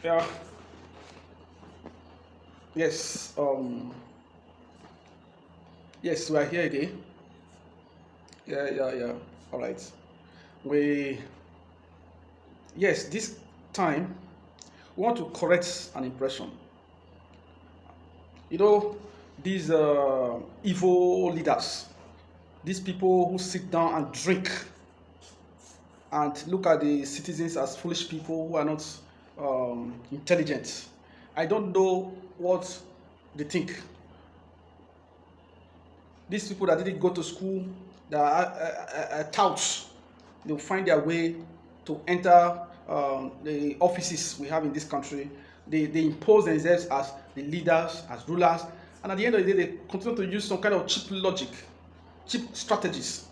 Yeah. Yes. Yes, we are here again. Yeah. All right. We. Yes, this time we want to correct an impression. You know, these evil leaders, these people who sit down and drink and look at the citizens as foolish people who are not intelligent. I don't know what they think. These people that didn't go to school, that are touts, they'll find their way to enter the offices we have in this country. They impose themselves as the leaders, as rulers, and at the end of the day, they continue to use some kind of cheap logic, cheap strategies,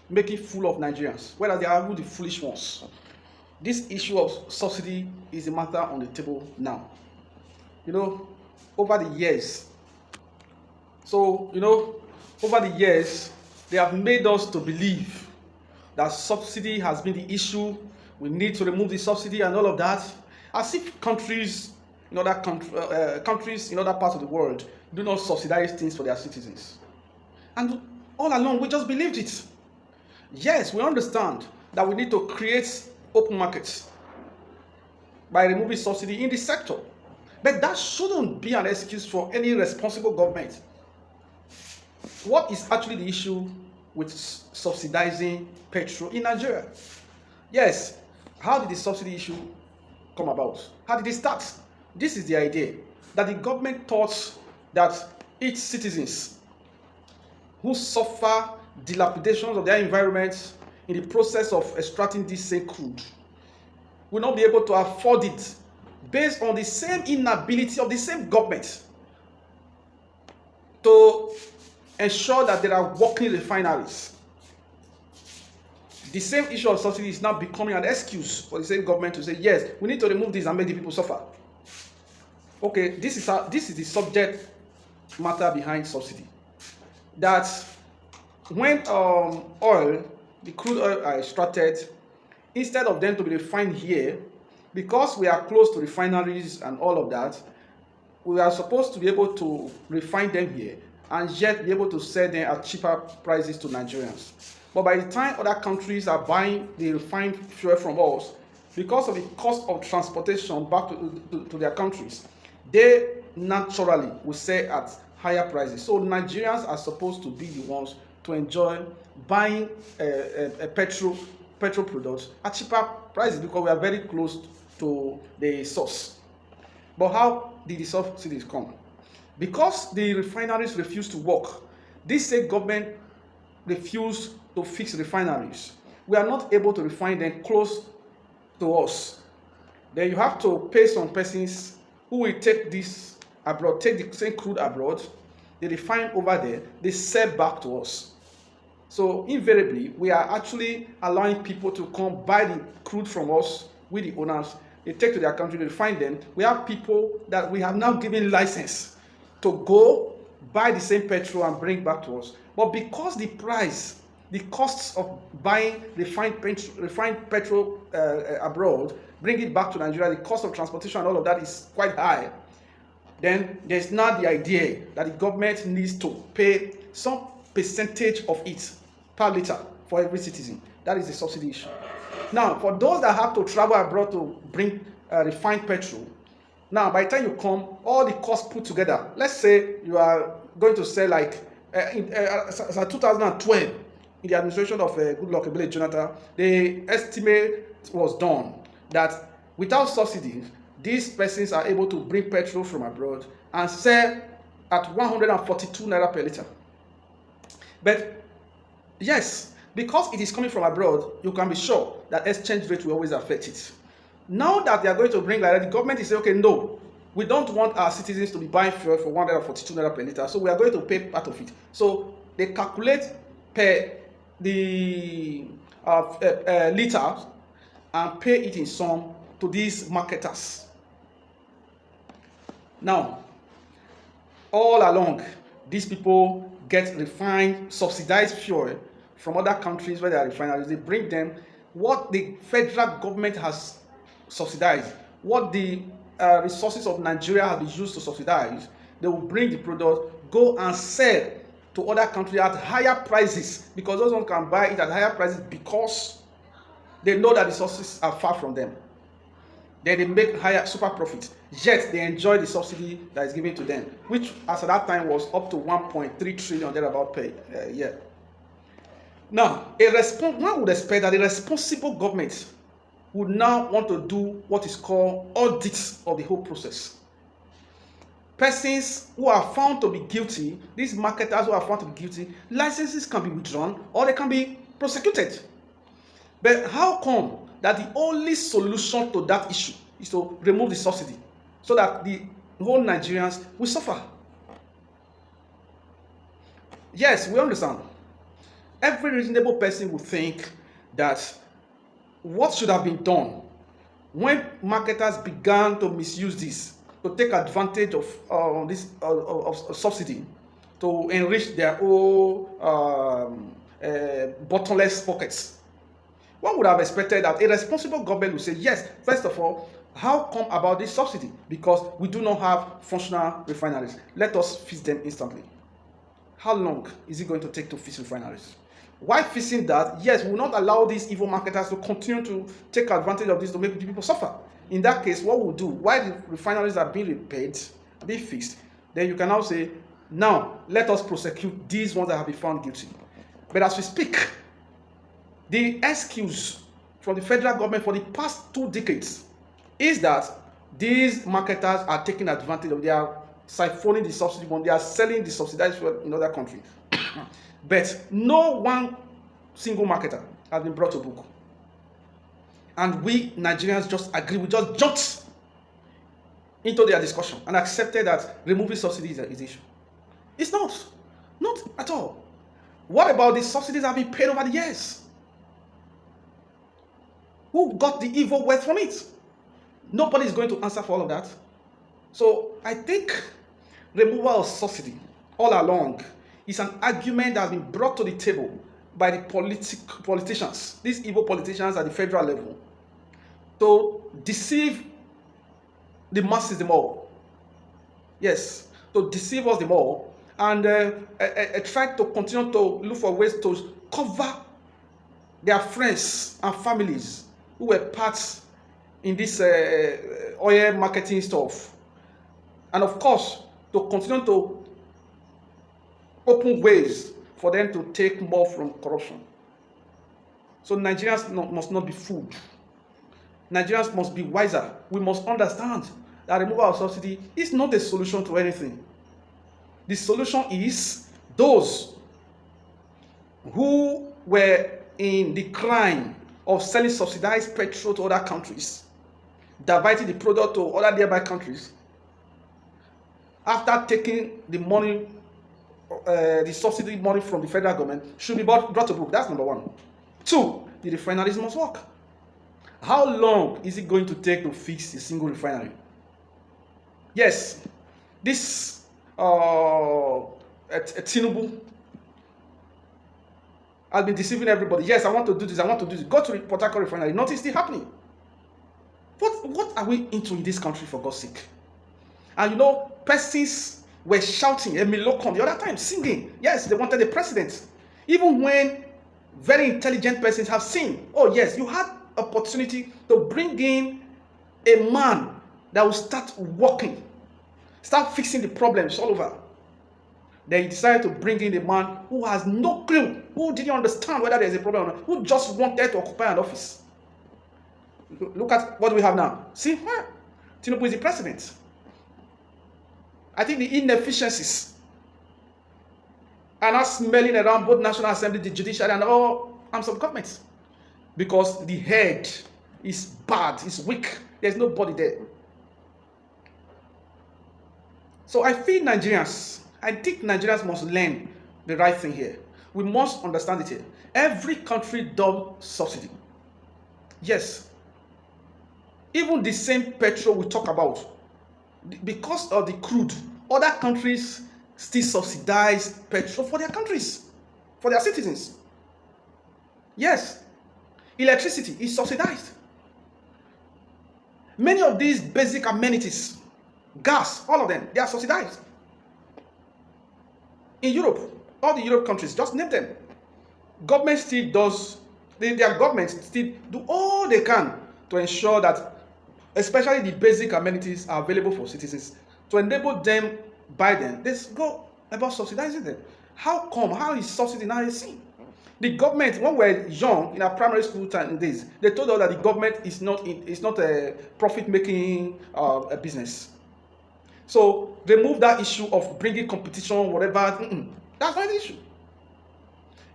making fool of Nigerians, whereas they are even the foolish ones. This issue of subsidy is a matter on the table now. You know, over the years, so, over the years, they have made us to believe that subsidy has been the issue. We need to remove the subsidy and all of that, as if countries in other countries in other parts of the world do not subsidize things for their citizens. And all along, we just believed it. Yes, we understand that we need to create open markets by removing subsidy in the sector, but that shouldn't be an excuse for any responsible government. What is actually the issue with subsidizing petrol in Nigeria? Yes, how did the subsidy issue come about? How did it start? This is the idea that the government thought that its citizens who suffer dilapidations of their environment in the process of extracting this same crude will not be able to afford it based on the same inability of the same government to ensure that there are working refineries. The same issue of subsidy is now becoming an excuse for the same government to say, yes, we need to remove this and make the people suffer. Okay, this is the subject matter behind subsidy. That when the crude oil are extracted, instead of them to be refined here, because we are close to refineries and all of that, we are supposed to be able to refine them here and yet be able to sell them at cheaper prices to Nigerians. But by the time other countries are buying the refined fuel from us, because of the cost of transportation back to their countries, they naturally will sell at higher prices. So Nigerians are supposed to be the ones to enjoy buying petrol products at cheaper prices because we are very close to the source. But how did the subsidies come? Because the refineries refused to work, this state government refused to fix refineries. We are not able to refine them close to us. Then you have to pay some persons who will take this abroad, take the same crude abroad, they refine over there, they sell back to us. So invariably, we are actually allowing people to come buy the crude from us with the owners. They take to their country, they refine them. We have people that we have now given license to go buy the same petrol and bring back to us. But because the price, the costs of buying refined petrol abroad, bring it back to Nigeria, the cost of transportation and all of that is quite high, then there's now the idea that the government needs to pay some percentage of it per liter for every citizen. That is the subsidy issue. Now, for those that have to travel abroad to bring refined petrol, now, by the time you come, all the costs put together, let's say you are going to sell like, in 2012, in the administration of Goodluck Ebele Jonathan, the estimate was done that without subsidies, these persons are able to bring petrol from abroad and sell at 142 naira per liter. But yes, because it is coming from abroad, you can be sure that exchange rate will always affect it. Now that they are going to bring like that, the government is saying, okay, no, we don't want our citizens to be buying fuel for 142 naira per liter, so we are going to pay part of it. So they calculate per the liter and pay it in sum to these marketers. Now, all along, these people get refined, subsidized fuel from other countries where there are refineries. They bring them what the federal government has subsidized what the resources of Nigeria have been used to subsidize, they will bring the product, go and sell to other countries at higher prices, because those ones can buy it at higher prices because they know that the sources are far from them. Then they make higher super profit, yet they enjoy the subsidy that is given to them, which as at that time was up to 1.3 trillion thereabout per year. Now, one would expect that a responsible government would now want to do what is called audits of the whole process. Persons who are found to be guilty, these marketers who are found to be guilty, licenses can be withdrawn or they can be prosecuted. But how come that the only solution to that issue is to remove the subsidy so that the whole Nigerians will suffer? Yes, we understand. Every reasonable person would think that what should have been done when marketers began to misuse this, to take advantage of this subsidy to enrich their own bottomless pockets. One would have expected that a responsible government would say, yes, first of all, how come about this subsidy? Because we do not have functional refineries. Let us fix them instantly. How long is it going to take to fix refineries? Why fixing that? Yes, we will not allow these evil marketers to continue to take advantage of this to make people suffer. In that case, what we'll do, while the refineries are being repaired, being fixed, then you can now say, now let us prosecute these ones that have been found guilty. But as we speak, the excuse from the federal government for the past 2 decades is that these marketers are taking advantage of, they are siphoning the subsidy money, they are selling the subsidized fuel in other countries. But no one single marketer has been brought to book. And we Nigerians just agree, we just jumped into their discussion and accepted that removing subsidies is the issue. It's not at all. What about the subsidies that have been paid over the years? Who got the evil wealth from it? Nobody is going to answer for all of that. So I think removal of subsidy all along is an argument that has been brought to the table by the politicians, these evil politicians at the federal level, to deceive the masses the more. Yes, to deceive us the more, and try to continue to look for ways to cover their friends and families who were parts in this oil marketing stuff. And of course, to continue to open ways for them to take more from corruption. So Nigerians must not be fooled. Nigerians must be wiser. We must understand that removal of subsidy is not a solution to anything. The solution is those who were in the crime of selling subsidized petrol to other countries, diverting the product to other nearby countries, after taking the money, the subsidy money from the federal government, should be brought to book. That's number 1. 2, the refineries must work. How long is it going to take to fix a single refinery? Yes, this Tinubu has been deceiving everybody. Yes, I want to do this, I want to do this. Go to the Port Harcourt refinery. Nothing still happening. What are we into in this country, for God's sake? And you know, persons were shouting, Emilokon, the other time, singing. Yes, they wanted the president. Even when very intelligent persons have seen, oh yes, you had opportunity to bring in a man that will start working, start fixing the problems all over. Then he decided to bring in a man who has no clue, who didn't understand whether there's a problem or not, who just wanted to occupy an office. Look at what we have now. See, Tinubu is the president. I think the inefficiencies are now smelling around both National Assembly, the judiciary, and all arms of government. Because the head is bad, is weak. There's nobody there. So I think Nigerians must learn the right thing here. We must understand it here. Every country does subsidy. Yes. Even the same petrol we talk about, because of the crude, other countries still subsidize petrol for their countries, for their citizens. Yes. Electricity is subsidized. Many of these basic amenities, gas, all of them, they are subsidized. In Europe, all the Europe countries, just name them. Government still does, their government still do all they can to ensure that especially the basic amenities are available for citizens. To enable them buy them, they go about subsidizing them. How come? How is subsidy now a sin? The government, when we were young in our primary school time days, they told us that the government is not a profit-making business. So remove that issue of bringing competition, whatever. That's not the issue.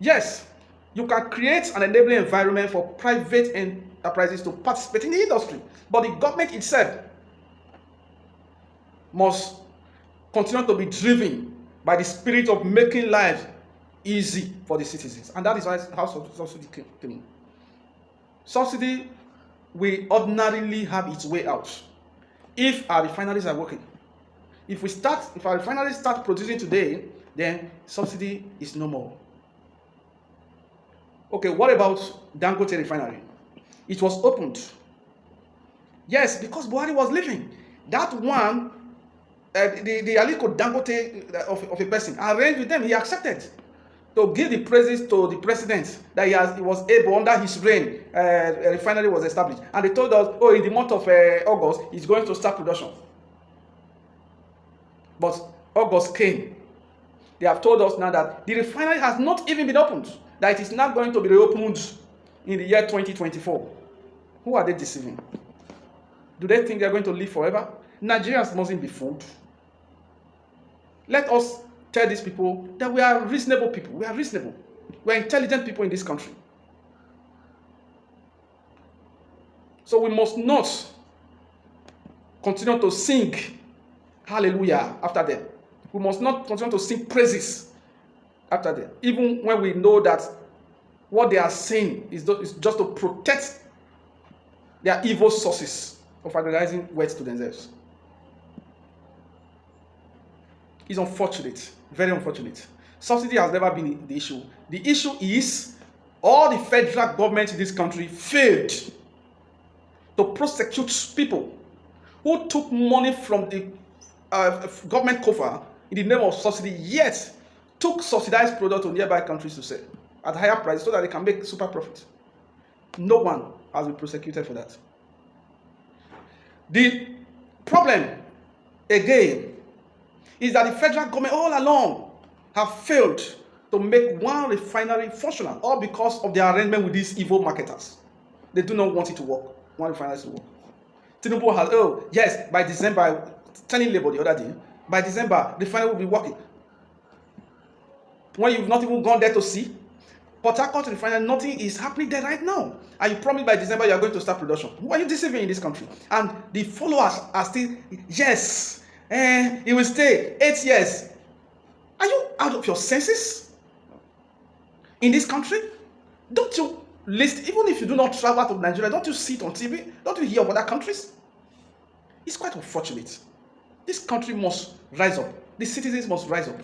Yes, you can create an enabling environment for private enterprises to participate in the industry, but the government itself must continue to be driven by the spirit of making life easy for the citizens, and that is how subsidy came in. Subsidy will ordinarily have its way out if our refineries are working. If our refineries start producing today, then subsidy is no more. Okay, what about Dangote refinery? It was opened. Yes, because Buhari was leaving. That one, the Aliko Dangote of a person, arranged with them, he accepted to give the praises to the president that he was able, under his reign, a refinery was established. And they told us, oh, in the month of August, he's going to start production. But August came. They have told us now that the refinery has not even been opened, that it is not going to be reopened in the year 2024. Who are they deceiving? Do they think they are going to live forever? Nigerians mustn't be fooled. Let us tell these people that we are reasonable people. We are reasonable. We are intelligent people in this country. So we must not continue to sing hallelujah after them. We must not continue to sing praises after them, even when we know that what they are saying is just to protect their evil sources of aggrandizing wealth to themselves. It's unfortunate, very unfortunate. Subsidy has never been the issue. The issue is all the federal government in this country failed to prosecute people who took money from the government coffers in the name of subsidy, yet took subsidized product to nearby countries to sell at higher prices so that they can make super profit. No one has been prosecuted for that. The problem, again, is that the federal government all along have failed to make one refinery functional, all because of their arrangement with these evil marketers. They do not want it to work, one refinery to work. Tinubu has, oh, yes, by December, telling Labour the other day, by December, the refinery will be working. When you've not even gone there to see, Port Harcourt refinery, nothing is happening there right now. And you promise by December you are going to start production. Who are you deceiving in this country? And the followers are still, yes, it will stay 8 years. Are you out of your senses in this country? Don't you listen, even if you do not travel out of Nigeria, don't you see it on TV? Don't you hear of other countries? It's quite unfortunate. This country must rise up. The citizens must rise up.